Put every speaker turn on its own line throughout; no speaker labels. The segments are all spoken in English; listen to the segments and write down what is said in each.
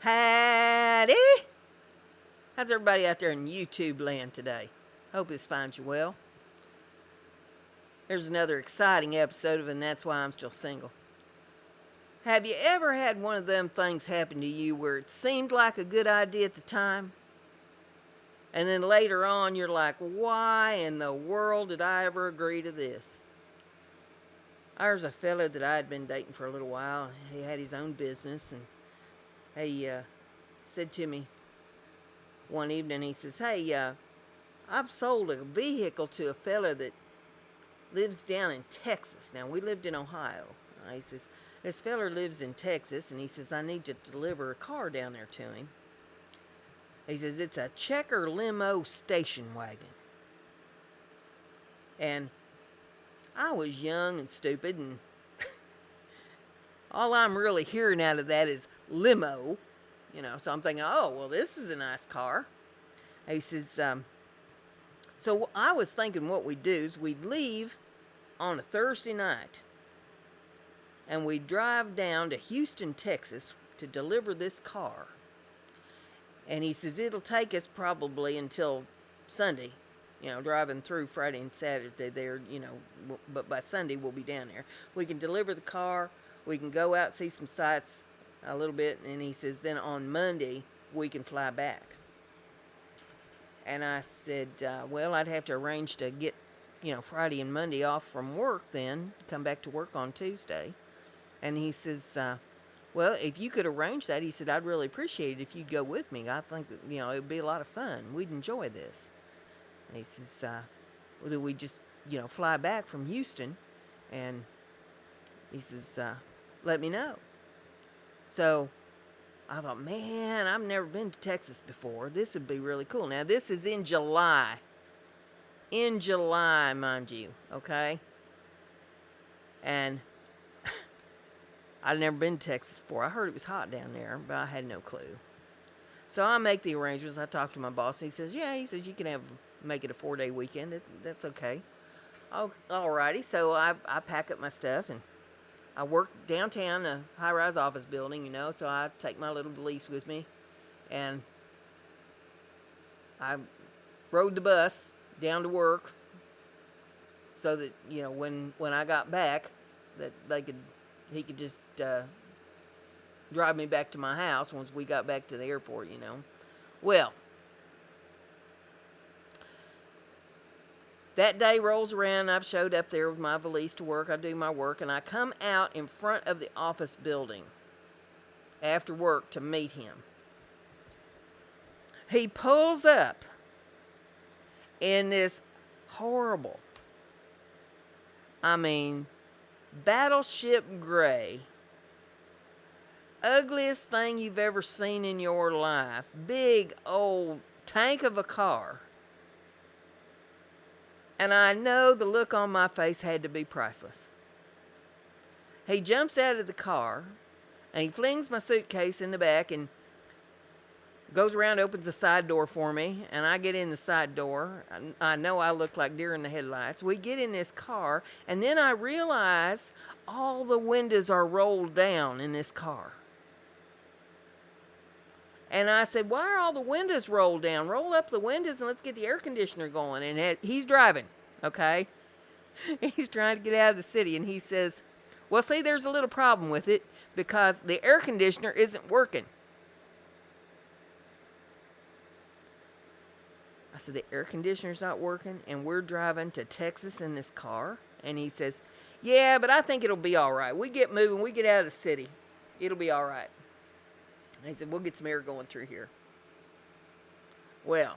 Howdy! How's everybody out there in YouTube land today? Hope this finds you well. Here's another exciting episode of And That's Why I'm Still Single. Have you ever had one of them things happen to you where it seemed like a good idea at the time? And then later on you're like, why in the world did I ever agree to this? There's a fella that I had been dating for a little while. He had his own business, and he said to me one evening, he says, hey, I've sold a vehicle to a fella that lives down in Texas. Now, we lived in Ohio. He says, this fella lives in Texas, and he says, I need to deliver a car down there to him. He says, it's a Checker limo station wagon. And I was young and stupid, and all I'm really hearing out of that is limo. You know, so I'm thinking, oh, well, this is a nice car. He says, so I was thinking what we'd do is we'd leave on a Thursday night, and we'd drive down to Houston, Texas to deliver this car. And he says, it'll take us probably until Sunday, you know, driving through Friday and Saturday there, you know, but by Sunday we'll be down there. We can deliver the car, we can go out, see some sights a little bit, and he says, then on Monday we can fly back. And I said, well, I'd have to arrange to get, you know, Friday and Monday off from work then, come back to work on Tuesday. And he says, well, if you could arrange that, he said, I'd really appreciate it if you'd go with me. I think that, you know, it would be a lot of fun. We'd enjoy this. And he says, well, we just, you know, fly back from Houston. And he says, let me know. So I thought, man, I've never been to Texas before. This would be really cool. Now, this is in July. In July, mind you, okay? And I'd never been to Texas before. I heard it was hot down there, but I had no clue. So I make the arrangements. I talk to my boss, and he says, yeah, he says, you can make it a 4-day weekend. That's okay. Oh, all righty. So I pack up my stuff, and I work downtown, a high-rise office building, you know, so I take my little valise with me, and I rode the bus down to work so that, you know, when I got back, that he could just drive me back to my house once we got back to the airport, you know. Well, that day rolls around, I've showed up there with my valise to work, I do my work, and I come out in front of the office building after work to meet him. He pulls up in this horrible, I mean, battleship gray, ugliest thing you've ever seen in your life, big old tank of a car. And I know the look on my face had to be priceless. He jumps out of the car, and he flings my suitcase in the back and goes around, opens the side door for me, and I get in the side door. I know I look like deer in the headlights. We get in this car, and then I realize all the windows are rolled down in this car. And I said, why are all the windows rolled down? Roll up the windows and let's get the air conditioner going. And he's driving, okay? He's trying to get out of the city. And he says, well, see, there's a little problem with it because the air conditioner isn't working. I said, the air conditioner's not working and we're driving to Texas in this car? And he says, yeah, but I think it'll be all right. We get moving, we get out of the city. It'll be all right. And he said, we'll get some air going through here. Well,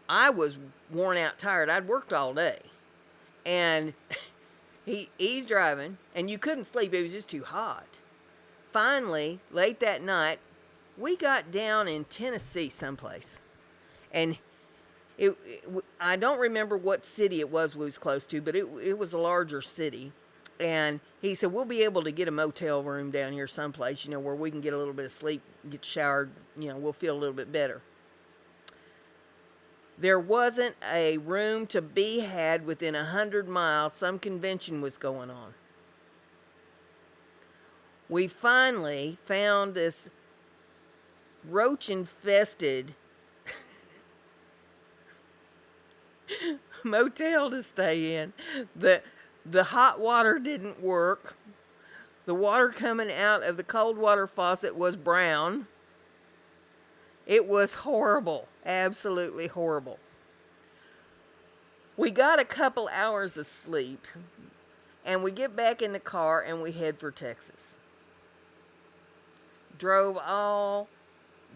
I was worn out, tired. I'd worked all day. And he's driving, and you couldn't sleep. It was just too hot. Finally, late that night, we got down in Tennessee someplace. And I don't remember what city it was we was close to, but it was a larger city. And he said, we'll be able to get a motel room down here someplace, you know, where we can get a little bit of sleep, get showered, you know, we'll feel a little bit better. There wasn't a room to be had within 100 miles. Some convention was going on. we finally found this roach-infested motel to stay in. The hot water didn't work. The water coming out of the cold water faucet was brown. It was horrible, absolutely horrible. We got a couple hours of sleep, and we get back in the car and we head for Texas. Drove all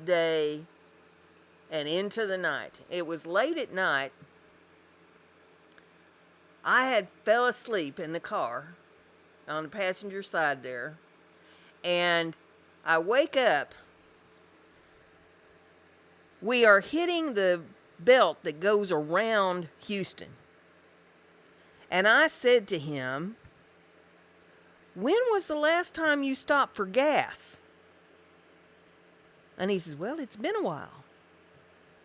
day and into the night. It was late at night. I had fell asleep in the car on the passenger side there, and I wake up. We are hitting the belt that goes around Houston. And I said to him, "When was the last time you stopped for gas?" And he says, "Well, it's been a while."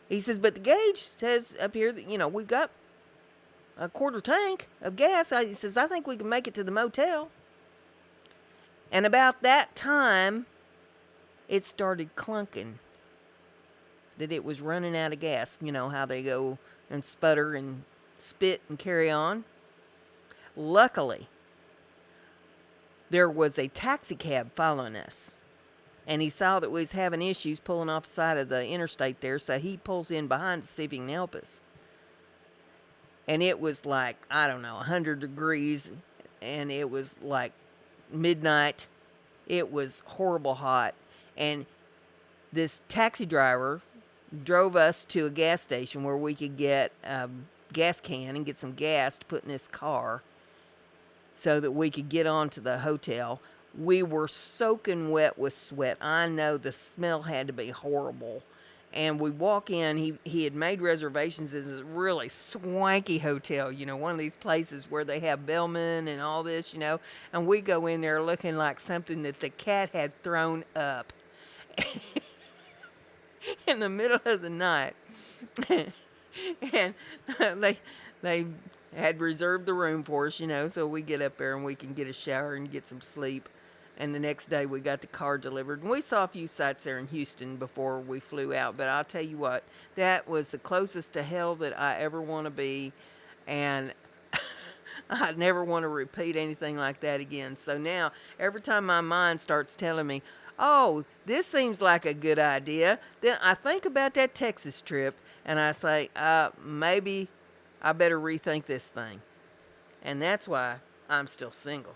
He says, "But the gauge says up here that, we've got a quarter tank of gas." He says, "I think we can make it to the motel." And about that time, it started clunking that it was running out of gas. You know how they go and sputter and spit and carry on. Luckily, there was a taxi cab following us, and he saw that we was having issues pulling off the side of the interstate there, so he pulls in behind to see if he can help us. And it was like, I don't know, 100 degrees, and it was like midnight. It was horrible hot, and this taxi driver drove us to a gas station where we could get a gas can and get some gas to put in this car so that we could get on to the hotel. We were soaking wet with sweat. I know the smell had to be horrible. And we walk in, he had made reservations in this really swanky hotel, one of these places where they have bellmen and all this, and we go in there looking like something that the cat had thrown up in the middle of the night. And they had reserved the room for us, so we get up there and we can get a shower and get some sleep. And the next day we got the car delivered. And we saw a few sights there in Houston before we flew out. But I'll tell you what, that was the closest to hell that I ever want to be. And I never want to repeat anything like that again. So now, every time my mind starts telling me, "Oh, this seems like a good idea," then I think about that Texas trip. And I say, maybe I better rethink this thing. And that's why I'm still single.